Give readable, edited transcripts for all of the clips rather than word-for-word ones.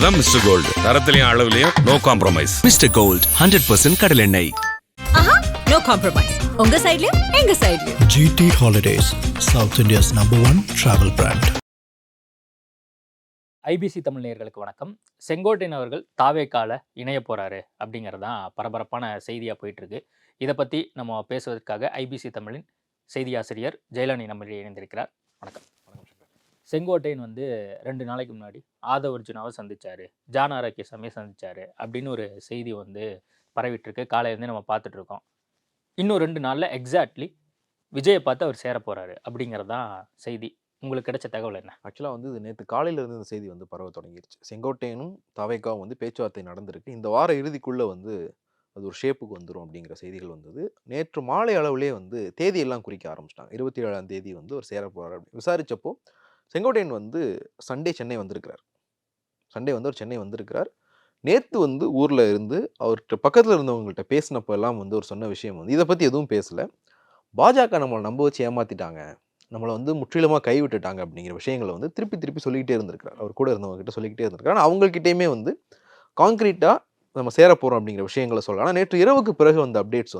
தான் Mister Gold. தரத்திலையும் அளவுலையும் நோ காம்ப்ரமைஸ். மிஸ்டர் கோல்ட் 100% கடல் எண்ணெய். No compromise. உங்க சைடுலயும் எங்க சைடுலயும். GT Holidays, South India's #1 travel brand. IBC Tamil நேயர்களுக்கு வணக்கம். செங்கோட்டையன் அவர்கள் தாவேக்கால இணைய போறாரு அப்படிங்கிறதான் பரபரப்பான செய்தியாக போயிட்டுருக்கு. இதை பற்றி நம்ம பேசுவதற்காக ஐபிசி தமிழின் செய்தி ஆசிரியர் ஜெயலலிதா நம்மளே இணைந்திருக்கிறார். வணக்கம். செங்கோட்டையன் 2 நாளைக்கு முன்னாடி ஆதவ் அர்ஜுனாவை சந்திச்சாரு, ஜான் ஆரோக்கியசாமியை சந்திச்சாரு அப்படின்னு ஒரு செய்தி பரவிட்டுருக்கு. காலையிலேருந்து நம்ம பார்த்துட்ருக்கோம். இன்னும் 2 நாளில் எக்ஸாக்ட்லி விஜயை பார்த்து அவர் சேர போகிறாரு அப்படிங்கிறதான் செய்தி. உங்களுக்கு கிடைச்ச தகவல் என்ன? ஆக்சுவலாக இது நேற்று காலையிலேருந்து இந்த செய்தி பரவ தொடங்கிருச்சு. செங்கோட்டையனும் தாவேக்காவும் பேச்சுவார்த்தை நடந்திருக்கு. இந்த வார இறுதிக்குள்ளே அது ஒரு ஷேப்புக்கு வந்துடும் அப்படிங்கிற செய்திகள் வந்தது. நேற்று மாலை அளவுலேயே தேதியெல்லாம் குறிக்க ஆரம்பிச்சிட்டாங்க. 27ஆம் தேதி ஒரு சேர போகிறார் அப்படின்னு விசாரித்தப்போ செங்கோட்டையன் சண்டே சென்னை வந்திருக்கிறார். சண்டே அவர் சென்னை வந்திருக்கிறார். நேற்று ஊரில் இருந்து அவர்கிட்ட பக்கத்தில் இருந்தவங்கள்ட்ட பேசினப்போ எல்லாம் ஒரு சொன்ன விஷயம் இதை பற்றி எதுவும் பேசலை. பாஜக நம்மளை நம்ப வச்சு ஏமாற்றிட்டாங்க, நம்மளை முற்றிலுமாக கைவிட்டுட்டாங்க அப்படிங்கிற விஷயங்களை திருப்பி திருப்பி சொல்லிக்கிட்டே இருந்திருக்கிறார். அவர் கூட இருந்தவங்ககிட்ட சொல்லிக்கிட்டே இருந்திருக்காரு. ஆனால் அவங்ககிட்டையுமே கான்க்ரீட்டாக நம்ம சேர போகிறோம் அப்படிங்கிற விஷயங்களை சொல்லலாம். ஆனால் நேற்று இரவுக்கு பிறகு அப்டேட்ஸ்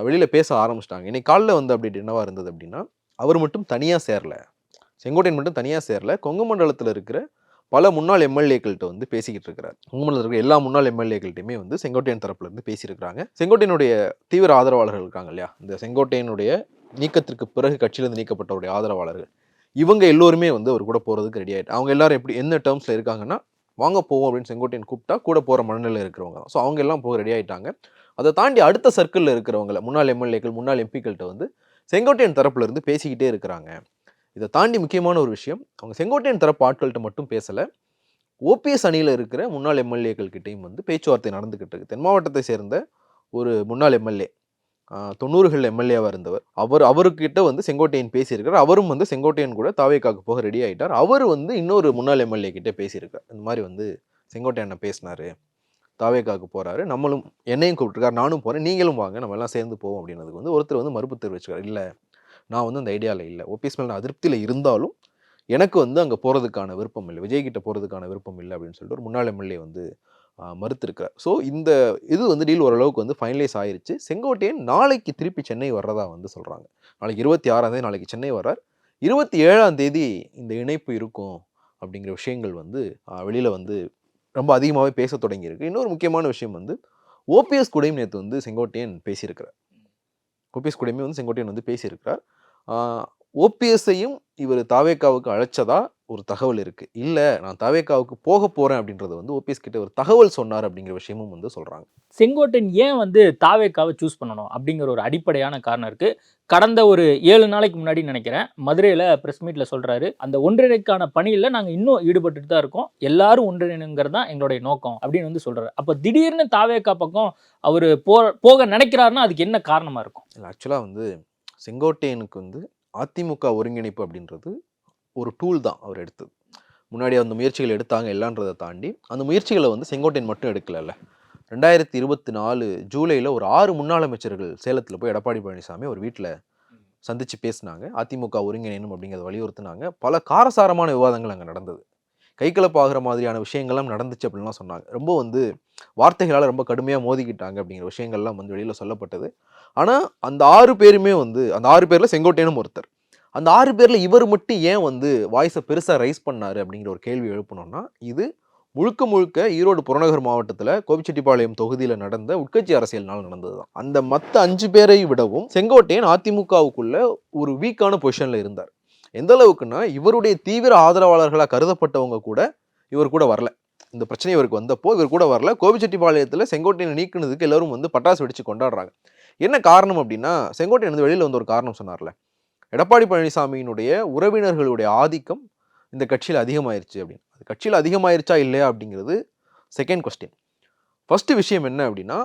வெளியில் பேச ஆரம்பிச்சிட்டாங்க. இன்னைக்கு காலையில் அப்டேட் என்னவாக இருந்தது அப்படின்னா, அவர் மட்டும் தனியாக சேரலை, செங்கோட்டையன் மட்டும் தனியாக சேரலை, கொங்கு மண்டலத்தில் இருக்கிற பல முன்னாள் எம்எல்ஏக்கள்கிட்ட பேசிக்கிட்டு இருக்கிறார். கொங்கு மண்டலத்தில் இருக்கிற எல்லா முன்னாள் எம்எல்ஏக்கள்கிட்டையுமே செங்கோட்டையன் தரப்புலேருந்து பேசியிருக்கிறாங்க. செங்கோட்டையனுடைய தீவிர ஆதரவாளர்கள் இருக்காங்க இல்லையா, இந்த செங்கோட்டையனுடைய நீக்கத்திற்கு பிறகு கட்சியிலிருந்து நீக்கப்பட்டவருடைய ஆதரவாளர்கள், இவங்க எல்லோருமே அவர் கூட போகிறதுக்கு ரெடி ஆகிட்டு. அவங்க எல்லாரும் எப்படி என்ன டேர்ம்ஸில் இருக்காங்கன்னா, வாங்க போவோம் அப்படின்னு செங்கோட்டையன் கூப்பிட்டா கூட போகிற மனநிலையில் இருக்கிறவங்க தான். ஸோ அவங்க எல்லாம் போக ரெடி ஆகிட்டாங்க. அதை தாண்டி அடுத்த சர்க்கிளில் இருக்கிறவங்கள முன்னாள் எம்எல்ஏக்கள் முன்னாள் எம்பிக்கள்கிட்ட செங்கோட்டையன் தரப்புலேருந்து பேசிக்கிட்டே இருக்கிறாங்க. இதை தாண்டி முக்கியமான ஒரு விஷயம், அவங்க செங்கோட்டையன் தரப்பு ஆட்கள்கிட்ட மட்டும் பேசலை, ஓபிஎஸ் அணியில் இருக்கிற முன்னாள் எம்எல்ஏக்கள்கிட்டையும் பேச்சுவார்த்தை நடந்துக்கிட்டு இருக்கு. தென் மாவட்டத்தை சேர்ந்த ஒரு முன்னாள் எம்எல்ஏ, 90களில் எம்எல்ஏவாக இருந்தவர், அவர்கிட்ட செங்கோட்டையன் பேசியிருக்கார். அவரும் செங்கோட்டையன் கூட தாவேக்காவுக்கு போக ரெடி ஆகிட்டார். அவர் இன்னொரு முன்னாள் எம்எல்ஏ கிட்டே பேசியிருக்கார். இந்த மாதிரி செங்கோட்டையனை பேசினார், தாவேக்காவுக்கு போகிறாரு, நம்மளும் என்னையும் கூப்பிட்டுருக்காரு, நானும் போகிறேன், நீங்களும் வாங்க, நம்ம எல்லாம் சேர்ந்து போவோம் அப்படின்னதுக்கு ஒருத்தர் மறுப்பு தெரிவிச்சுக்கார். இல்லை, நான் அந்த ஐடியாவில் இல்லை, ஓபிஎஸ் மேலே நான் அதிருப்தியில் இருந்தாலும் எனக்கு அங்கே போகிறதுக்கான விருப்பம் இல்லை, விஜய்கிட்ட போகிறதுக்கான விருப்பம் இல்லை அப்படின்னு சொல்லிட்டு ஒரு முன்னாள் எம்எல்ஏ மறுத்திருக்கிறார். ஸோ இந்த இது டீல் ஓரளவுக்கு ஃபைனலைஸ் ஆயிருச்சு. செங்கோட்டையன் நாளைக்கு திருப்பி சென்னை வர்றதா சொல்கிறாங்க. நாளைக்கு 26ஆம் தேதி நாளைக்கு சென்னை வர்றார். 27ஆம் தேதி இந்த இணைப்பு இருக்கும் அப்படிங்கிற விஷயங்கள் வெளியில் ரொம்ப அதிகமாகவே பேச தொடங்கியிருக்கு. இன்னொரு முக்கியமான விஷயம் ஓபிஎஸ் கூடயும் நேற்று செங்கோட்டையன் பேசியிருக்கிறார். ஓபிஎஸ் கூடயுமே செங்கோட்டையன் பேசியிருக்கிறார். ஓபிஎஸ்ஸையும் இவர் தாவேக்காவுக்கு அழைச்சதா ஒரு தகவல் இருக்குது. இல்லை, நான் தாவேக்காவுக்கு போக போகிறேன் அப்படின்றது ஓபிஎஸ் கிட்ட ஒரு தகவல் சொன்னார் அப்படிங்கிற விஷயமும் சொல்கிறாங்க. செங்கோட்டையன் ஏன் தாவேக்காவை சூஸ் பண்ணணும் அப்படிங்கிற ஒரு அடிப்படையான காரணம் இருக்குது. கடந்த ஒரு 7 நாளைக்கு முன்னாடி நினைக்கிறேன், மதுரையில் ப்ரெஸ் மீட்டில் சொல்கிறாரு, அந்த ஒன்றிணைக்கான பணியில் நாங்கள் இன்னும் ஈடுபட்டுட்டு தான் இருக்கோம், எல்லாரும் ஒன்றிணைங்கிறது தான் எங்களுடைய நோக்கம் அப்படின்னு சொல்கிறாரு. அப்போ திடீர்னு தாவேக்கா பக்கம் அவர் போக நினைக்கிறாருன்னா அதுக்கு என்ன காரணமாக இருக்கும்? இல்லை, ஆக்சுவலாக செங்கோட்டையனுக்கு அதிமுக ஒருங்கிணைப்பு அப்படின்றது ஒரு டூல் தான் அவர் எடுத்தது. முன்னாடி அந்த முயற்சிகள் எடுத்தாங்க எல்லான்றதை தாண்டி அந்த முயற்சிகளை செங்கோட்டையன் மட்டும் எடுக்கல. 2024 ஜூலையில் ஒரு 6 முன்னாள் அமைச்சர்கள் சேலத்தில் போய் எடப்பாடி பழனிசாமி ஒரு வீட்டில் சந்தித்து பேசினாங்க. அதிமுக ஒருங்கிணைணும் அப்படிங்கிறத வலியுறுத்தினாங்க. பல காரசாரமான விவாதங்கள் அங்கே நடந்தது. கைகலப்பாகிற மாதிரியான விஷயங்கள்லாம் நடந்துச்சு அப்படின்லாம் சொன்னாங்க. ரொம்ப வார்த்தைகளால் ரொம்ப கடுமையாக மோதிக்கிட்டாங்க அப்படிங்கிற விஷயங்கள்லாம் வெளியில் சொல்லப்பட்டது. ஆனால் அந்த 6 பேருமே அந்த 6 பேரில் செங்கோட்டையனும் ஒருத்தர். அந்த 6 பேரில் இவர் மட்டும் ஏன் வாய்ஸை பெருசாக ரைஸ் பண்ணார் அப்படிங்கிற ஒரு கேள்வி எழுப்பணும்னா, இது முழுக்க முழுக்க ஈரோடு புறநகர் மாவட்டத்தில் கோபிச்செட்டிப்பாளையம் தொகுதியில் நடந்த உட்கட்சி அரசியல்னால் நடந்தது தான். அந்த மற்ற 5 பேரை விடவும் செங்கோட்டையன் அதிமுகவுக்குள்ள ஒரு வீக்கான பொசிஷனில் இருந்தார். எந்த அளவுக்குன்னா, இவருடைய தீவிர ஆதரவாளர்களாக கருதப்பட்டவங்க கூட இவர் கூட வரல. இந்த பிரச்சனை இவருக்கு வந்தப்போ இவர் கூட வரல. கோபிச்செட்டிப்பாளையத்தில் செங்கோட்டையனை நீக்கினதுக்கு எல்லாரும் பட்டாசு வெடிச்சு கொண்டாடுறாங்க. என்ன காரணம் அப்படின்னா, செங்கோட்டையன் வெளியில் ஒரு காரணம் சொன்னார்ல, எடப்பாடி பழனிசாமியினுடைய உறவினர்களுடைய ஆதிக்கம் இந்த கட்சியில் அதிகமாயிருச்சு அப்படின்னு. அது கட்சியில் அதிகமாயிருச்சா இல்லையா அப்படிங்கிறது செகண்ட் கொஸ்டின். ஃபர்ஸ்ட் விஷயம் என்ன அப்படின்னா,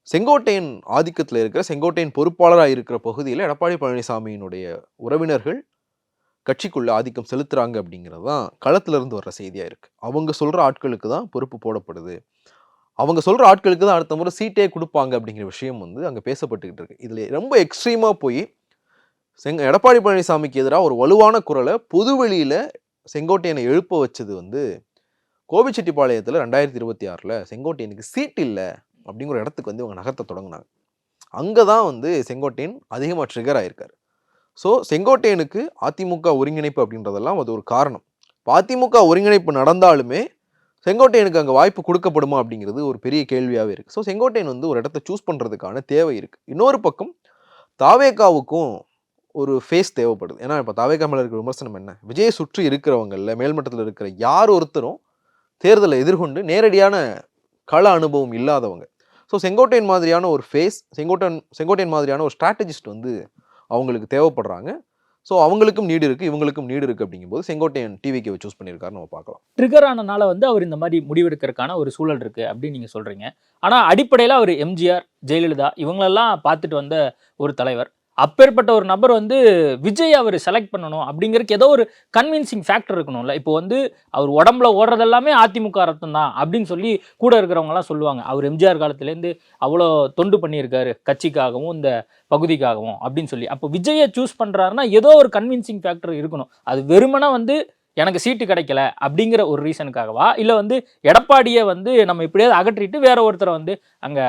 செங்கோட்டையன் ஆதிக்கத்தில் இருக்கிற செங்கோட்டையன் பொறுப்பாளராக இருக்கிற பகுதியில் எடப்பாடி பழனிசாமியினுடைய உறவினர்கள் கட்சிக்குள்ள ஆதிக்கம் செலுத்துறாங்க அப்படிங்கிறது தான் களத்திலிருந்து வர்ற செய்தியாக இருக்குது. அவங்க சொல்கிற ஆட்களுக்கு தான் பொறுப்பு போடப்படுது, அவங்க சொல்கிற ஆட்களுக்கு தான் அடுத்த முறை சீட்டே கொடுப்பாங்க அப்படிங்கிற விஷயம் அங்கே பேசப்பட்டுக்கிட்டு இருக்கு. இதில் ரொம்ப எக்ஸ்ட்ரீமாக போய் எடப்பாடி பழனிசாமிக்கு எதிராக ஒரு வலுவான குரலை பொதுவெளியில் செங்கோட்டையனை எழுப்ப வச்சது கோபிச்செட்டிப்பாளையத்தில் 2026 செங்கோட்டையனுக்கு சீட் இல்லை அப்படிங்கிற ஒரு இடத்துக்கு வந்து இவங்க நகர்த்த தொடங்கினாங்க. அங்கே தான் வந்து செங்கோட்டையன் அதிகமாக ட்ரிகர் ஆயிருக்காரு. ஸோ செங்கோட்டையனுக்கு அதிமுக ஒருங்கிணைப்பு அப்படின்றதெல்லாம் அது ஒரு காரணம். இப்போ அதிமுக ஒருங்கிணைப்பு நடந்தாலுமே செங்கோட்டையனுக்கு அங்கே வாய்ப்பு கொடுக்கப்படுமா அப்படிங்கிறது ஒரு பெரிய கேள்வியாகவே இருக்குது. ஸோ செங்கோட்டையன் வந்து ஒரு இடத்த சூஸ் பண்ணுறதுக்கான தேவை இருக்குது. இன்னொரு பக்கம் தாவேகாவுக்கும் ஒரு ஃபேஸ் தேவைப்படுது. ஏன்னா இப்போ தாவேகா மேலே இருக்கிற விமர்சனம் என்ன, விஜயை சுற்றி இருக்கிறவங்களில் மேல்மட்டத்தில் இருக்கிற யார் ஒருத்தரும் தேர்தலை எதிர்கொண்டு நேரடியான கள அனுபவம் இல்லாதவங்க. ஸோ செங்கோட்டையன் மாதிரியான ஒரு ஃபேஸ், செங்கோட்டையன் மாதிரியான ஒரு ஸ்ட்ராட்டஜிஸ்ட் வந்து அவங்களுக்கு தேவைப்படுறாங்க. ஸோ அவங்களுக்கும் நீடு இருக்குது, இவங்களுக்கும் நீடு இருக்குது. அப்படிங்கும்போது செங்கோட்டையன் டிவிக்கு சூஸ் பண்ணியிருக்காரு நம்ம பார்க்கலாம். ட்ரிகர் ஆனனால வந்து அவர் இந்த மாதிரி முடிவெடுக்கிறதுக்கான ஒரு சூழல் இருக்குது அப்படின்னு நீங்கள் சொல்கிறீங்க. ஆனால் அடிப்படையில் அவர் எம்ஜிஆர், ஜெயலலிதா இவங்களெல்லாம் பார்த்துட்டு வந்த ஒரு தலைவர். அப்பேற்பட்ட ஒரு நபர் வந்து விஜய் அவர் செலக்ட் பண்ணணும் அப்படிங்கிறதுக்கு ஏதோ ஒரு கன்வின்சிங் ஃபேக்டர் இருக்கணும்ல. இப்போ வந்து அவர் உடம்புல ஓடுறதெல்லாமே அதிமுக ரத்தம் தான் அப்படின்னு சொல்லி கூட இருக்கிறவங்கலாம் சொல்லுவாங்க. அவர் எம்ஜிஆர் காலத்துலேருந்து அவ்வளோ தொண்டு பண்ணியிருக்காரு கட்சிக்காகவும் இந்த பகுதிக்காகவும் அப்படின்னு சொல்லி. அப்போ விஜயை சூஸ் பண்ணுறாருன்னா ஏதோ ஒரு கன்வின்சிங் ஃபேக்டர் இருக்கணும். அது வெறுமனா வந்து எனக்கு சீட்டு கிடைக்கல அப்படிங்கிற ஒரு ரீசனுக்காகவா, இல்லை வந்து எடப்பாடியை வந்து நம்ம இப்படியாவது அகற்றிட்டு வேற ஒருத்தரை வந்து அங்கே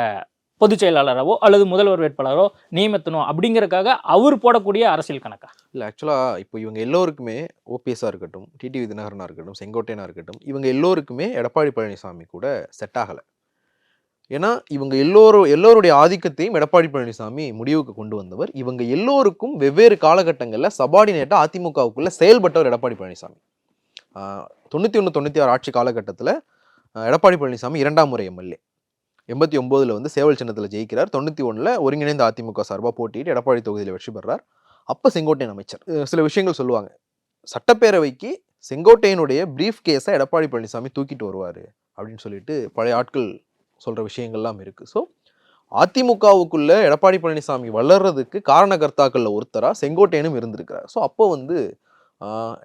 பொதுச் செயலாளராவோ அல்லது முதல்வர் வேட்பாளரோ நியமித்தணும் அப்படிங்கிறதுக்காக அவர் போடக்கூடிய அரசியல் கணக்கா? இல்லை, ஆக்சுவலாக இப்போ இவங்க எல்லோருக்குமே ஓபிஎஸ்ஸாக இருக்கட்டும், டிடிவி தினகரனாக இருக்கட்டும், செங்கோட்டையனாக இருக்கட்டும், இவங்க எல்லோருக்குமே எடப்பாடி பழனிசாமி கூட செட் ஆகலை. ஏன்னா இவங்க எல்லோருடைய ஆதிக்கத்தையும் எடப்பாடி பழனிசாமி முடிவுக்கு கொண்டு வந்தவர். இவங்க எல்லோருக்கும் வெவ்வேறு காலகட்டங்களில் சபார்டினேட்டாக அதிமுகவுக்குள்ளே செயல்பட்டவர் எடப்பாடி பழனிசாமி. 91-96 ஆட்சி காலகட்டத்தில் எடப்பாடி பழனிசாமி 2ஆம் முறை எம்எல்ஏ. 89 வந்து சேவல் சின்னத்தில் ஜெயிக்கிறார். 91 ஒருங்கிணைந்த அதிமுக சார்பாக போட்டிட்டு எடப்பாடி தொகுதியில் வெற்றி பெறார். அப்போ செங்கோட்டையன் அமைச்சர். சில விஷயங்கள் சொல்லுவாங்க, சட்டப்பேரவைக்கு செங்கோட்டையனுடைய பிரீஃப் கேஸை எடப்பாடி பழனிசாமி தூக்கிட்டு வருவார் அப்படின்னு சொல்லிட்டு பழைய ஆட்கள் சொல்கிற விஷயங்கள்லாம் இருக்குது. ஸோ அதிமுகவுக்குள்ளே எடப்பாடி பழனிசாமி வளர்றதுக்கு காரணகர்த்தாக்களில் ஒருத்தராக செங்கோட்டையனும் இருந்திருக்கிறார். ஸோ அப்போ வந்து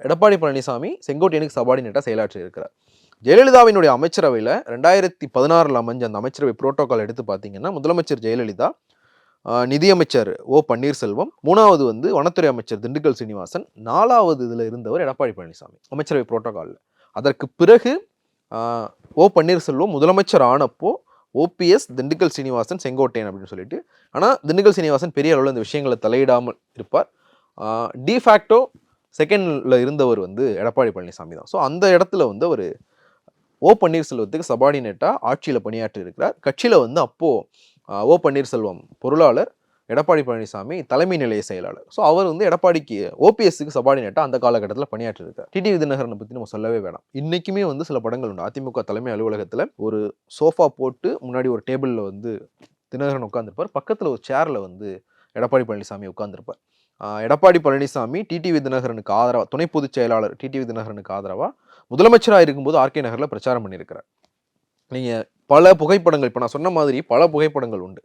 எடப்பாடி பழனிசாமி செங்கோட்டையனுக்கு சபார்டினேட்டாக செயலாற்றி இருக்கிறார். ஜெயலலிதாவினுடைய அமைச்சரவையில் 2016 அமைஞ்ச அந்த அமைச்சரவை புரோட்டோகால் எடுத்து பார்த்தீங்கன்னா, முதலமைச்சர் ஜெயலலிதா, நிதியமைச்சர் ஓ பன்னீர்செல்வம், 3வது வந்து வனத்துறை அமைச்சர் திண்டுக்கல் சீனிவாசன், 4வது இதில் இருந்தவர் எடப்பாடி பழனிசாமி அமைச்சரவை புரோட்டோகாலில். அதற்கு பிறகு ஓ பன்னீர்செல்வம் முதலமைச்சர் ஆனப்போ ஓபிஎஸ், திண்டுக்கல் சீனிவாசன், செங்கோட்டையன் அப்படின்னு சொல்லிட்டு. ஆனால் திண்டுக்கல் சீனிவாசன் பெரிய அளவில் இந்த விஷயங்களை தலையிடாமல் இருப்பார். டிஃபேக்டோ செகண்டில் இருந்தவர் வந்து எடப்பாடி பழனிசாமி தான். ஸோ அந்த இடத்துல வந்து அவர் ஓ பன்னீர்செல்வத்துக்கு சபார்டினேட்டாக ஆட்சியில் பணியாற்றி இருக்கிறார். கட்சியில் வந்து அப்போது ஓ பன்னீர்செல்வம் பொருளாளர், எடப்பாடி பழனிசாமி தலைமை நிலைய செயலாளர். ஸோ அவர் வந்து எடப்பாடிக்கு ஓபிஎஸ்க்கு சபார்டினேட்டாக அந்த காலகட்டத்தில் பணியாற்றி இருக்கார். டிடிவி தினகரனை பற்றி நம்ம சொல்லவே வேணாம். இன்றைக்குமே வந்து சில படங்கள் உண்டு. அதிமுக தலைமை அலுவலகத்தில் ஒரு சோஃபா போட்டு முன்னாடி ஒரு டேபிளில் வந்து தினகரன் உட்காந்துருப்பார், பக்கத்தில் ஒரு சேரில் வந்து எடப்பாடி பழனிசாமி உட்காந்துருப்பார். எடப்பாடி பழனிசாமி டிடிவி தினகரனுக்கு ஆதரவாக, துணை பொதுச் செயலாளர் டிடிவி தினகரனுக்கு ஆதரவாக முதலமைச்சராக இருக்கும்போது ஆர்கே நகரில் பிரச்சாரம் பண்ணியிருக்கிறார். நீங்கள் பல புகைப்படங்கள், இப்போ நான் சொன்ன மாதிரி பல புகைப்படங்கள் உண்டு.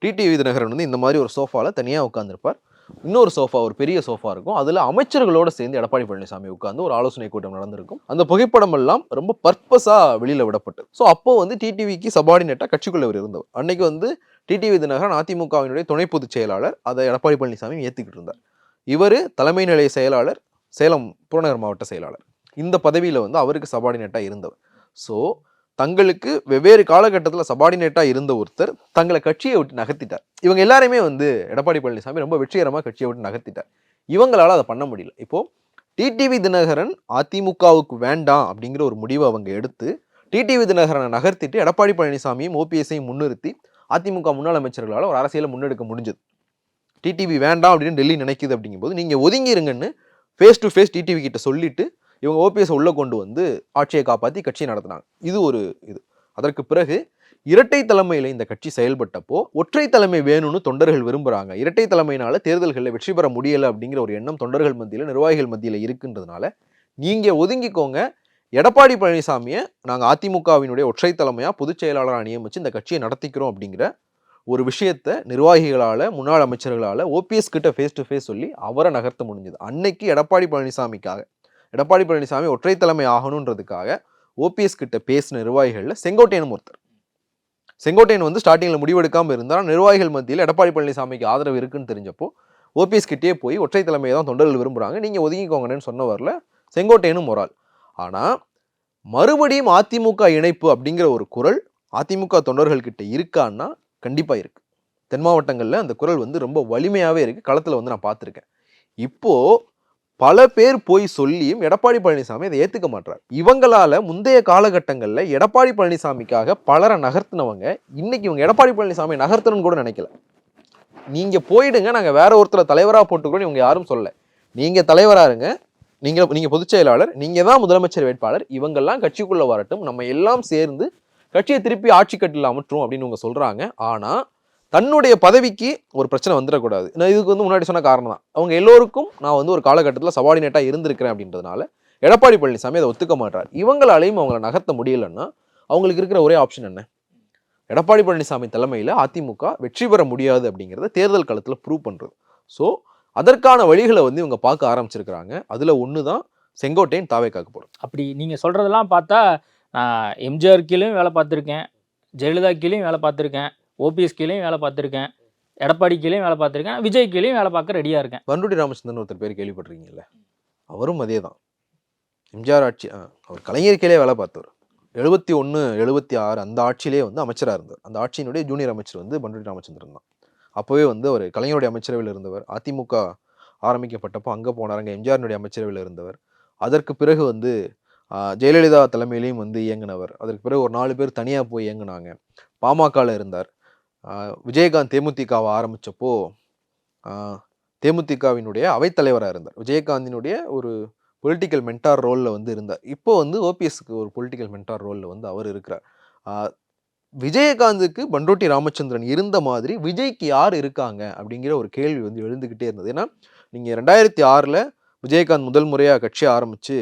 டிடிவி தினகரன் வந்து இந்த மாதிரி ஒரு சோஃபாவில் தனியாக உட்காந்துருப்பார். இன்னொரு சோஃபா, ஒரு பெரிய சோஃபா இருக்கும், அதில் அமைச்சர்களோடு சேர்ந்து எடப்பாடி பழனிசாமி உட்காந்து ஒரு ஆலோசனை கூட்டம் நடந்திருக்கும். அந்த புகைப்படம் எல்லாம் ரொம்ப பர்பஸாக வெளியில் விடப்பட்டது. ஸோ அப்போ வந்து டிடிவிக்கு சபார்டினேட்டாக கட்சிக்குள்ளே அவர் இருந்தவர். அன்னைக்கு வந்து டிடிவி தினகரன் அதிமுகவினுடைய துணை பொதுச் செயலாளர், அதை எடப்பாடி பழனிசாமி ஏற்றுக்கிட்டு இருந்தார். இவர் தலைமை நிலைய செயலாளர், சேலம் புறநகர் மாவட்ட செயலாளர். இந்த பதவியில் வந்து அவருக்கு சபார்டினேட்டாக இருந்தவர். ஸோ தங்களுக்கு வெவ்வேறு காலகட்டத்தில் சபார்டினேட்டாக இருந்த ஒருத்தர் தங்களை கட்சியை விட்டு நகர்த்திட்டார். இவங்க எல்லாருமே வந்து எடப்பாடி பழனிசாமி ரொம்ப வெற்றிகரமாக கட்சியை விட்டு நகர்த்திட்டார். இவங்களால் அதை பண்ண முடியல. இப்போது டிடிவி தினகரன் அதிமுகவுக்கு வேண்டாம் அப்படிங்கிற ஒரு முடிவை அவங்க எடுத்து டிடிவி தினகரனை நகர்த்திட்டு எடப்பாடி பழனிசாமியும் ஓபிஎஸ்ஸையும் முன்னிறுத்தி அதிமுக முன்னாள் அமைச்சர்களால் ஒரு அரசியலை முன்னெடுக்க முடிஞ்சது. டிடிவி வேண்டாம் அப்படின்னு டெல்லி நினைக்குது. அப்படிங்கும்போது நீங்கள் ஒதுங்கிருங்கன்னு ஃபேஸ் டு ஃபேஸ் டிடிவி கிட்ட சொல்லிட்டு இவங்க ஓபிஎஸ் உள்ளே கொண்டு வந்து ஆட்சியை காப்பாற்றி கட்சியை நடத்தினாங்க. இது ஒரு இது. அதற்கு பிறகு இரட்டை தலைமையில் இந்த கட்சி செயல்பட்டப்போ ஒற்றை தலைமை வேணும்னு தொண்டர்கள் விரும்புகிறாங்க. இரட்டை தலைமையினால தேர்தல்களில் வெற்றி பெற முடியலை அப்படிங்கிற ஒரு எண்ணம் தொண்டர்கள் மத்தியில், நிர்வாகிகள் மத்தியில் இருக்குன்றதுனால நீங்கள் ஒதுங்கிக்கோங்க, எடப்பாடி பழனிசாமியை நாங்கள் அதிமுகவினுடைய ஒற்றை தலைமையாக பொதுச் செயலாளராக நியமித்து இந்த கட்சியை நடத்திக்கிறோம் அப்படிங்கிற ஒரு விஷயத்தை நிர்வாகிகளால், முன்னாள் அமைச்சர்களால் ஓபிஎஸ் கிட்ட ஃபேஸ் டு ஃபேஸ் சொல்லி அவரை நகர்த்த முடிஞ்சது. அன்னைக்கு எடப்பாடி பழனிசாமி ஒற்றை தலைமை ஆகணுன்றதுக்காக ஓபிஎஸ் கிட்ட பேசின நிர்வாகிகளில் செங்கோட்டையனும் ஒருத்தர். செங்கோட்டையன் வந்து ஸ்டார்டிங்கில் முடிவெடுக்காமல் இருந்தால் நிர்வாகிகள் மத்தியில் எடப்பாடி பழனிசாமிக்கு ஆதரவு இருக்குன்னு தெரிஞ்சப்போ ஓபிஎஸ் கிட்டே போய் ஒற்றை தலைமையை தான் தொண்டர்கள் விரும்புகிறாங்க, நீங்கள் ஒதுங்கிக்கோங்கன்னு சொன்னவரில் செங்கோட்டையனும் ஒரு ஆள். ஆனால் மறுபடியும் அதிமுக இணைப்பு அப்படிங்கிற ஒரு குரல் அதிமுக தொண்டர்கள் கிட்ட இருக்கான்னா கண்டிப்பாக இருக்கு. தென் மாவட்டங்களில் அந்த குரல் வந்து ரொம்ப வலிமையாகவே இருக்குது. களத்தில் வந்து நான் பார்த்துருக்கேன். இப்போது பல பேர் போய் சொல்லியும் எடப்பாடி பழனிசாமி அதை ஏற்றுக்க மாட்டார். இவங்களால முந்தைய காலகட்டங்களில் எடப்பாடி பழனிசாமிக்காக பலரை நகர்த்தினவங்க இன்னைக்கு இவங்க எடப்பாடி பழனிசாமி நகர்த்தணும்னு கூட நினைக்கல. நீங்கள் போயிடுங்க, நாங்கள் வேற ஒருத்தரை தலைவராக போட்டுக்கிறோம் இவங்க யாரும் சொல்ல. நீங்கள் தலைவராக இருங்க, நீங்கள் பொதுச் செயலாளர், நீங்கள் தான் முதலமைச்சர் வேட்பாளர், இவங்கெல்லாம் கட்சிக்குள்ளே வரட்டும், நம்ம எல்லாம் சேர்ந்து கட்சியை திருப்பி ஆட்சி கட்டில் அமற்றும் அப்படின்னு இவங்க சொல்கிறாங்க. ஆனால் தன்னுடைய பதவிக்கு ஒரு பிரச்சனை வந்துடக்கூடாது. நான் இதுக்கு வந்து முன்னாடி சொன்ன காரணம் தான். அவங்க எல்லோருக்கும் நான் வந்து ஒரு காலகட்டத்தில் சபார்டினேட்டாக இருந்திருக்கிறேன் அப்படின்றதுனால எடப்பாடி பழனிசாமி அதை ஒத்துக்க மாட்டார். இவங்களாலையும் அவங்கள நகர்த்த முடியலைன்னா அவங்களுக்கு இருக்கிற ஒரே ஆப்ஷன் என்ன? எடப்பாடி பழனிசாமி தலைமையில் அதிமுக வெற்றி பெற முடியாது அப்படிங்கிறத தேர்தல் களத்தில் ப்ரூவ் பண்ணுறது. ஸோ அதற்கான வழிகளை வந்து இவங்க பார்க்க ஆரம்பிச்சிருக்கிறாங்க. அதில் ஒன்று தான் செங்கோட்டையன் தாவேக்காக்கு போகிறது. அப்படி நீங்கள் சொல்கிறதெல்லாம் பார்த்தா நான் எம்ஜிஆர் கீழேயும் வேலை பார்த்துருக்கேன், ஜெயலலிதா கீழேயும் வேலை பார்த்துருக்கேன், ஓபிஎஸ் கீழேயும் வேலை பார்த்துருக்கேன், எடப்பாடி கீழேயும் வேலை பார்த்துருக்கேன், விஜய் கீழேயும் வேலை பார்க்க ரெடியாக இருக்கேன். பண்ருட்டி ராமச்சந்திரன் ஒருத்தர் பேர் கேள்விப்பட்டிருக்கீங்கல்ல? அவரும் அதே தான். எம்ஜிஆர் ஆட்சி, அவர் கலைஞர் கீழே வேலை பார்த்தவர். 71, 76 அந்த ஆட்சியிலே வந்து அமைச்சராக இருந்தார். அந்த ஆட்சியினுடைய ஜூனியர் அமைச்சர் வந்து பண்ருட்டி ராமச்சந்திரன் தான். அப்போவே வந்து அவர் கலைஞருடைய அமைச்சரவையில் இருந்தவர். அதிமுக ஆரம்பிக்கப்பட்டப்போ அங்கே போனார். அங்கே எம்ஜிஆரினுடைய அமைச்சரவையில் இருந்தவர். அதற்கு பிறகு வந்து ஜெயலலிதா தலைமையிலையும் வந்து இயங்கினவர். அதற்கு பிறகு ஒரு 4 பேர் தனியாக போய் இயங்கினாங்க. பாமகவில் இருந்தார். விஜயகாந்த் தேமுதிகவை ஆரம்பித்தப்போ தேமுதிகவினுடைய அவைத்தலைவராக இருந்தார். விஜயகாந்தினுடைய ஒரு பொலிட்டிக்கல் மென்டார் ரோலில் வந்து இருந்தார். இப்போ வந்து ஓபிஎஸ்க்கு ஒரு பொலிட்டிக்கல் மென்டார் ரோலில் வந்து அவர் இருக்கிறார். விஜயகாந்துக்கு பண்ருட்டி ராமச்சந்திரன் இருந்த மாதிரி விஜய்க்கு யார் இருக்காங்க அப்படிங்கிற ஒரு கேள்வி வந்து எழுந்துக்கிட்டே இருந்தது. ஏன்னா நீங்கள் 2006 விஜயகாந்த் முதல் முறையாக கட்சி ஆரம்பித்து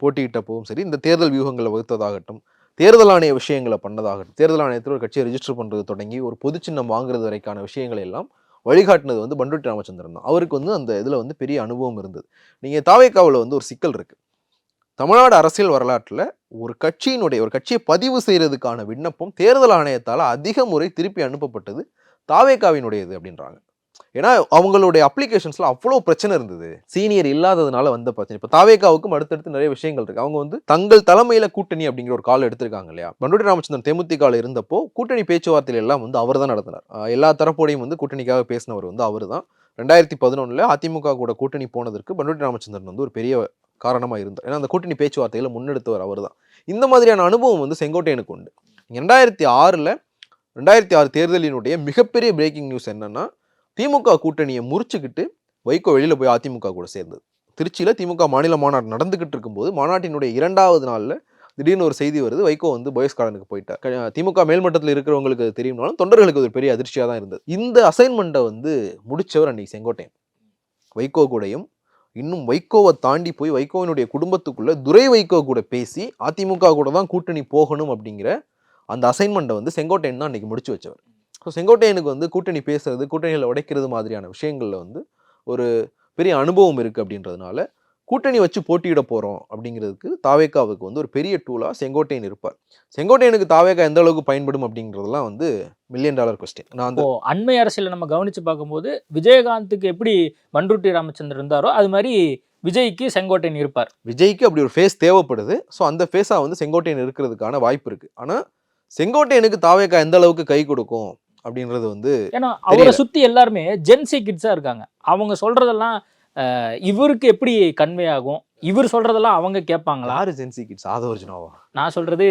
போட்டியிட்டப்பவும் சரி, இந்த தேர்தல் வியூகங்களை வகுத்ததாகட்டும், தேர்தல் ஆணைய விஷயங்களை பண்ணதாகட்டும், தேர்தல் ஆணையத்தில் ஒரு கட்சியை ரெஜிஸ்டர் பண்ணுறது தொடங்கி ஒரு பொது சின்னம் வாங்குறது வரைக்கான விஷயங்களை எல்லாம் வழிகாட்டினது வந்து பண்ருட்டி ராமச்சந்திரன் தான். அவருக்கு வந்து அந்த இதில் வந்து பெரிய அனுபவம் இருந்தது. நீங்கள் தாவேக்காவில் வந்து ஒரு சிக்கல் இருக்குது. தமிழ்நாடு அரசியல் வரலாற்றில் ஒரு கட்சியை பதிவு செய்கிறதுக்கான விண்ணப்பம் தேர்தல் ஆணையத்தால் அதிக முறை திருப்பி அனுப்பப்பட்டது தாவேக்காவினுடையது அப்படின்றாங்க. ஏன்னா அவங்களுடைய அப்ளிகேஷன்ஸ்ல அவ்வளோ பிரச்சனை இருந்தது. சீனியர் இல்லாததுனால வந்த பிரச்சனை. இப்போ தாவேக்காவுக்கும் அடுத்தடுத்து நிறைய விஷயங்கள் இருக்கு. அவங்க வந்து தங்கள் தலைமையில கூட்டணி அப்படிங்கிற ஒரு கால் எடுத்திருக்காங்க இல்லையா? பண்ருட்டி ராமச்சந்திரன் தேமுதிகவில் இருந்தப்போ கூட்டணி பேச்சுவார்த்தைகள் எல்லாம் வந்து அவர் தான் நடத்தினார். எல்லா தரப்போடையும் வந்து கூட்டணிக்காக பேசினவர் வந்து அவர் தான். 2011 அதிமுக கூட கூட்டணி போனதற்கு பண்ருட்டி ராமச்சந்திரன் வந்து ஒரு பெரிய காரணமாக இருந்தார். ஏன்னா அந்த கூட்டணி பேச்சுவார்த்தைகளை முன்னெடுத்தவர் அவர் தான். இந்த மாதிரியான அனுபவம் வந்து செங்கோட்டையனுக்கு உண்டு. 2006 தேர்தலினுடைய மிகப்பெரிய பிரேக்கிங் நியூஸ் என்னன்னா, திமுக கூட்டணியை முறிச்சுக்கிட்டு வைகோ வெளியில் போய் அதிமுக கூட சேர்ந்தது. திருச்சியில் திமுக மாநில மாநாடு நடந்துகிட்டு இருக்கும்போது மாநாட்டினுடைய 2வது நாளில் திடீர்னு ஒரு செய்தி வருது, வைகோ வந்து பாய்ஸ் கார்டனுக்கு போயிட்டார். திமுக மேல்மட்டத்தில் இருக்கிறவங்களுக்கு அது தெரியும்னாலும் தொண்டர்களுக்கு ஒரு பெரிய அதிர்ச்சியாக தான் இருந்தது. இந்த அசைன்மெண்ட்டை வந்து முடித்தவர் அன்னைக்கு செங்கோட்டையன். வைகோ கூடயும் இன்னும் வைகோவை தாண்டி போய் வைகோவினுடைய குடும்பத்துக்குள்ள துரை வைகோ கூட பேசி அதிமுக கூட தான் கூட்டணி போகணும் அப்படிங்கிற அந்த அசைன்மெண்ட்டை வந்து செங்கோட்டையன் தான் அன்னைக்கு முடிச்சு வச்சவர். ஸோ செங்கோட்டையனுக்கு வந்து கூட்டணி பேசுறது, கூட்டணிகளை உடைக்கிறது மாதிரியான விஷயங்களில் வந்து ஒரு பெரிய அனுபவம் இருக்குது. அப்படின்றதுனால கூட்டணி வச்சு போட்டியிட போகிறோம் அப்படிங்கிறதுக்கு தாவேக்காவுக்கு வந்து ஒரு பெரிய டூலாக செங்கோட்டையன் இருப்பார். செங்கோட்டையனுக்கு தாவேக்கா எந்த அளவுக்கு பயன்படும் அப்படிங்கிறதுலாம் வந்து $1 மில்லியன் கொஸ்டின். நான் வந்து அண்மை அரசியலை நம்ம கவனித்து பார்க்கும்போது விஜயகாந்துக்கு எப்படி பண்ருட்டி ராமச்சந்திரன் இருந்தாரோ அது மாதிரி விஜய்க்கு செங்கோட்டையன் இருப்பார். விஜய்க்கு அப்படி ஒரு ஃபேஸ் தேவைப்படுது. ஸோ அந்த ஃபேஸாக வந்து செங்கோட்டையன் இருக்கிறதுக்கான வாய்ப்பு இருக்குது. ஆனால் செங்கோட்டையனுக்கு தாவேக்கா எந்த அளவுக்கு கை கொடுக்கும் அப்படின்றது வந்து, ஏன்னா அவரை சுற்றி எல்லாருமே ஜென்சி கிட்ஸாக இருக்காங்க. அவங்க சொல்கிறதெல்லாம் இவருக்கு எப்படி கன்வே ஆகும்? இவர் சொல்கிறதெல்லாம் அவங்க கேட்பாங்களா? யாரு ஜென்சி கிட்ஸ்? ஆதவர்ஜுனாவா? நான் சொல்கிறது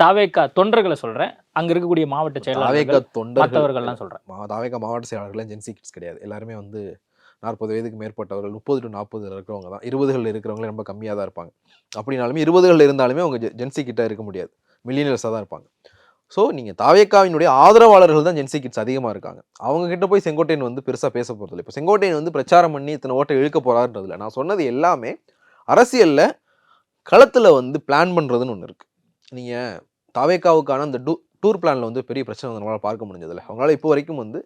தாவேக்கா தொண்டர்களை சொல்கிறேன். அங்கே இருக்கக்கூடிய மாவட்ட செயலாளர்கள் மற்றவர்கள்லாம் சொல்கிறேன். தாவேக்கா மாவட்ட செயலாளர்கள்லாம் ஜென்சி கிட்ஸ் கிடையாது. எல்லாருமே வந்து 40 வயதுக்கு மேற்பட்டவர்கள், 30 to 40 இருக்கிறவங்க தான். 20களில் இருக்கிறவங்களே ரொம்ப கம்மியாக தான் இருப்பாங்க. அப்படின்னாலுமே 20களில் இருந்தாலுமே அவங்க ஜென்சி கிட்டாக இருக்க முடியாது, மில்லியனர்ஸாக தான் இருப்பாங்க. ஸோ நீங்கள் தாவேக்காவினுடைய ஆதரவாளர்கள் தான் ஜென்சி கிட்ஸ் அதிகமாக இருக்காங்க. அவங்க கிட்ட போய் செங்கோட்டையன் வந்து பெருசாக பேச போகிறதில்ல. இப்போ செங்கோட்டையன் வந்து பிரச்சாரம் பண்ணி இத்தனை ஓட்டை இழுக்க போகிறாருன்றதில்ல. நான் சொன்னது எல்லாமே அரசியலில் களத்தில் வந்து பிளான் பண்ணுறதுன்னு ஒன்று இருக்குது. நீங்கள் தாவேக்காவுக்கான அந்த டூர் பிளானில் வந்து பெரிய பிரச்சனை வந்து நம்மளால் பார்க்க முடிஞ்சதில்லை. அவங்களால இப்போ வரைக்கும் வந்து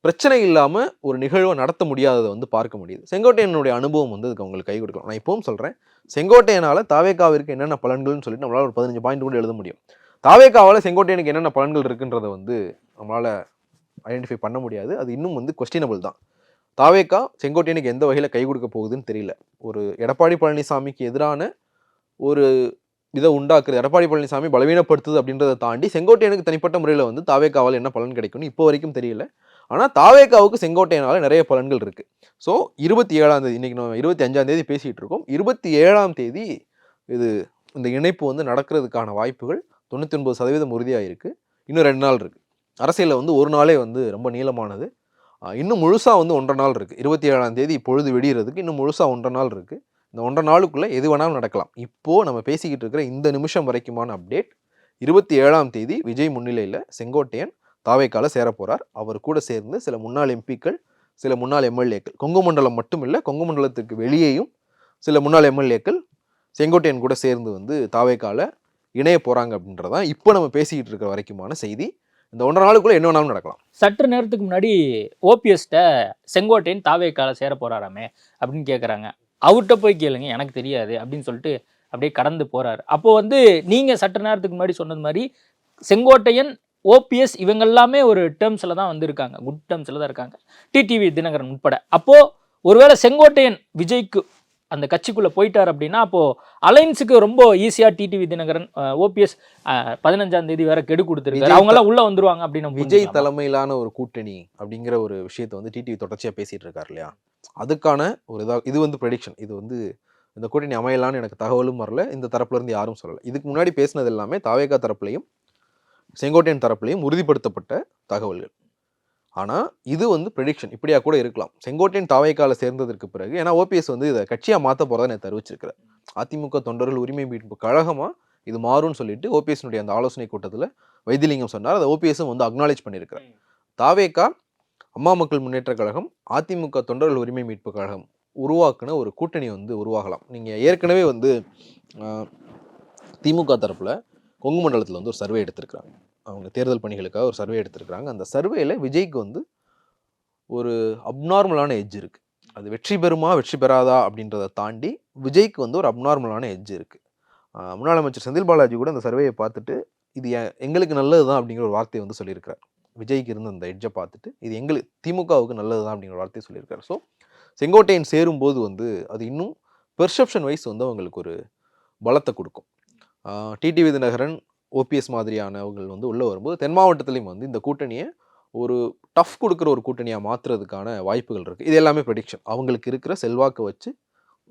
பிரச்சனை இல்லாமல் ஒரு நிகழ்வை நடத்த முடியாததை வந்து பார்க்க முடியுது. செங்கோட்டையனுடைய அனுபவம் வந்து அதுக்கு அவங்களுக்கு கை கொடுக்கலாம். நான் இப்பவும் சொல்கிறேன், செங்கோட்டையனால் தாவேக்காவிற்கு என்னென்ன பலன்கள்னு சொல்லிட்டு நம்மளால் ஒரு 15 பாயிண்ட் கூட எழுத முடியும். தாவேக்காவால் செங்கோட்டையனுக்கு என்னென்ன பலன்கள் இருக்குன்றதை வந்து நம்மளால் ஐடென்டிஃபை பண்ண முடியாது. அது இன்னும் வந்து கொஸ்டினபிள் தான். தாவேக்கா செங்கோட்டையனுக்கு எந்த வகையில் கை கொடுக்க போகுதுன்னு தெரியல. ஒரு எடப்பாடி பழனிசாமிக்கு எதிரான ஒரு இதை உண்டாக்குறது, எடப்பாடி பழனிசாமி பலவீனப்படுத்துது அப்படின்றத தாண்டி செங்கோட்டையனுக்கு தனிப்பட்ட முறையில் வந்து தாவேக்காவால் என்ன பலன் கிடைக்கும்னு இப்போ வரைக்கும் தெரியல. ஆனால் தாவேக்காவுக்கு செங்கோட்டையனால் நிறைய பலன்கள் இருக்குது. ஸோ 27ஆம் தேதி, இன்றைக்கி நம்ம 25ஆம் தேதி பேசிகிட்டு இருக்கோம். 27ஆம் தேதி இந்த இணைப்பு வந்து நடக்கிறதுக்கான வாய்ப்புகள் 99% உறுதியாக இருக்குது. இன்னும் 2 நாள் இருக்குது. அரசியலில் வந்து ஒரு நாளே வந்து ரொம்ப நீளமானது. இன்னும் முழுசாக வந்து 1.5 நாள் இருக்குது. 27ஆம் தேதி பொழுது விடியறதுக்கு இன்னும் முழுசாக 1.5 நாள் இருக்குது. இந்த 1.5 நாளுக்குள்ளே எது வேணாலும் நடக்கலாம். இப்போது நம்ம பேசிக்கிட்டு இருக்கிற இந்த நிமிஷம் வரைக்குமான அப்டேட், 27ஆம் தேதி விஜய் முன்னிலையில் செங்கோட்டையன் தாவேக்கால சேர போகிறார். அவர் கூட சேர்ந்து சில முன்னாள் எம்பிக்கள், சில முன்னாள் எம்எல்ஏக்கள், கொங்கு மண்டலம் மட்டும் இல்லை, கொங்கு மண்டலத்துக்கு வெளியேயும் சில முன்னாள் எம்எல்ஏக்கள் செங்கோட்டையன் கூட சேர்ந்து வந்து தாவேக்கால இணைய போகிறாங்க அப்படின்றதான் இப்போ நம்ம பேசிக்கிட்டு இருக்கிற வரைக்குமான செய்தி. இந்த 1.5 நாளுக்குள்ளே என்ன வேணாலும் நடக்கலாம். சற்று நேரத்துக்கு முன்னாடி ஓபிஎஸ்ட்ட செங்கோட்டையன் தாவேக்கால சேர போறாராமே அப்படின்னு கேட்குறாங்க. அவர்கிட்ட போய் கேளுங்க, எனக்கு தெரியாது அப்படின்னு சொல்லிட்டு அப்படியே கடந்து போறாரு. அப்போ வந்து நீங்க சற்று நேரத்துக்கு முன்னாடி சொன்னது மாதிரி செங்கோட்டையன், ஓபிஎஸ் இவங்க எல்லாமே ஒரு டேர்ம்ஸில் தான் வந்திருக்காங்க, குட் டேர்ம்ஸில் தான் இருக்காங்க, டிடிவி தினகரன் உட்பட. அப்போது ஒருவேளை செங்கோட்டையன் விஜய்க்கு அந்த கட்சிக்குள்ளே போயிட்டார் அப்படின்னா அப்போது அலைன்ஸுக்கு ரொம்ப ஈஸியாக டிடிவி தினகரன், ஓபிஎஸ் 15ஆம் தேதி வேற கெடு கொடுத்துருக்காரு, அவங்கெல்லாம் உள்ளே வந்துருவாங்க அப்படின்னு. விஜய் தலைமையிலான ஒரு கூட்டணி அப்படிங்கிற ஒரு விஷயத்தை வந்து டிடிவி தொடர்ச்சியாக பேசிகிட்டு இருக்காரு இல்லையா, அதுக்கான ஒரு இது வந்து ப்ரெடிக்ஷன். இது வந்து இந்த கூட்டணி அமையலான்னு எனக்கு தகவலும் வரல, இந்த தரப்புலேருந்து யாரும் சொல்லலை. இதுக்கு முன்னாடி பேசினது எல்லாமே தாவேகா தரப்புலையும் செங்கோட்டையன் தரப்புலையும் உறுதிப்படுத்தப்பட்ட தகவல்கள். ஆனால் இது வந்து ப்ரெடிக்ஷன், இப்படியா கூட இருக்கலாம். செங்கோட்டையன் தாவேக்கால சேர்ந்ததற்கு பிறகு, ஏன்னா ஓபிஎஸ் வந்து இதை கட்சியாக மாற்ற போகிறதா நான் தெரிவிச்சிருக்கிறேன். அதிமுக தொண்டர்கள் உரிமை மீட்பு கழகமாக இது மாறும்னு சொல்லிட்டு ஓபிஎஸ்னுடைய அந்த ஆலோசனை கூட்டத்தில் வைத்திலிங்கம் சொன்னார். அதை ஓபிஎஸும் வந்து அக்னாலேஜ் பண்ணியிருக்கிறார். தாவேக்கா, அம்மா மக்கள் முன்னேற்ற கழகம், அதிமுக தொண்டர்கள் உரிமை மீட்பு கழகம் உருவாக்குன ஒரு கூட்டணி வந்து உருவாகலாம். நீங்கள் ஏற்கனவே வந்து திமுக தரப்பில் கொங்கு மண்டலத்தில் வந்து ஒரு சர்வே எடுத்திருக்கிறாங்க. அவங்க தேர்தல் பணிகளுக்காக ஒரு சர்வே எடுத்திருக்கிறாங்க. அந்த சர்வேல விஜய்க்கு வந்து ஒரு அப்நார்மலான எட்ஜ் இருக்குது. அது வெற்றி பெறுமா வெற்றி பெறாதா அப்படின்றத தாண்டி விஜய்க்கு வந்து ஒரு அப்நார்மலான எட்ஜ் இருக்குது. முன்னாள் அமைச்சர் செந்தில் பாலாஜி கூட அந்த சர்வேயை பார்த்துட்டு இது எங்களுக்கு நல்லது தான் அப்படிங்கிற ஒரு வார்த்தையை வந்து சொல்லியிருக்கிறார். விஜய்க்கு இருந்த அந்த எட்ஜை பார்த்துட்டு இது எங்களுக்கு திமுகவுக்கு நல்லது தான் அப்படிங்கிற வார்த்தையை சொல்லியிருக்காரு. ஸோ செங்கோட்டையன் சேரும்போது வந்து அது இன்னும் பெர்செப்ஷன் வைஸ் வந்து அவங்களுக்கு ஒரு பலத்தை கொடுக்கும். டிடிவி தினகரன், ஓபிஎஸ் மாதிரியானவர்கள் வந்து உள்ளே வரும்போது தென் மாவட்டத்துலேயும் வந்து இந்த கூட்டணியை ஒரு டஃப் கொடுக்குற ஒரு கூட்டணியாக மாற்றுறதுக்கான வாய்ப்புகள் இருக்குது. இது எல்லாமே ப்ரெடிக்ஷன். அவங்களுக்கு இருக்கிற செல்வாக்கை வச்சு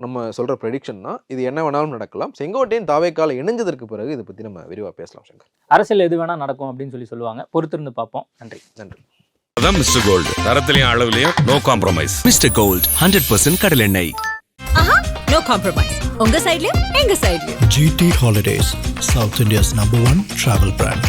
நம்ம சொல்கிற ப்ரெடிக்ஷன் தான். இது என்ன வேணாலும் நடக்கலாம். செங்கோட்டையன் தாவேக்கால இணைஞ்சதற்கு பிறகு இதை பற்றி நம்ம விரிவாக பேசலாம். சங்கர், அரசியல் எது வேணால் நடக்கும் அப்படின்னு சொல்லுவாங்க. பொறுத்திருந்து பார்ப்போம். நன்றி. நன்றி. அதான் மிஸ்டர் கோல்டு, தரத்திலையும் அளவுலையும் நோ காம்ப்ரமைஸ். மிஸ்டர் கோல்ட் 100% கடலெண்ணெய். No compromise. உங்க சைட்லயும் எங்க சைட்லயும். GT Holidays, South India's #1 travel brand.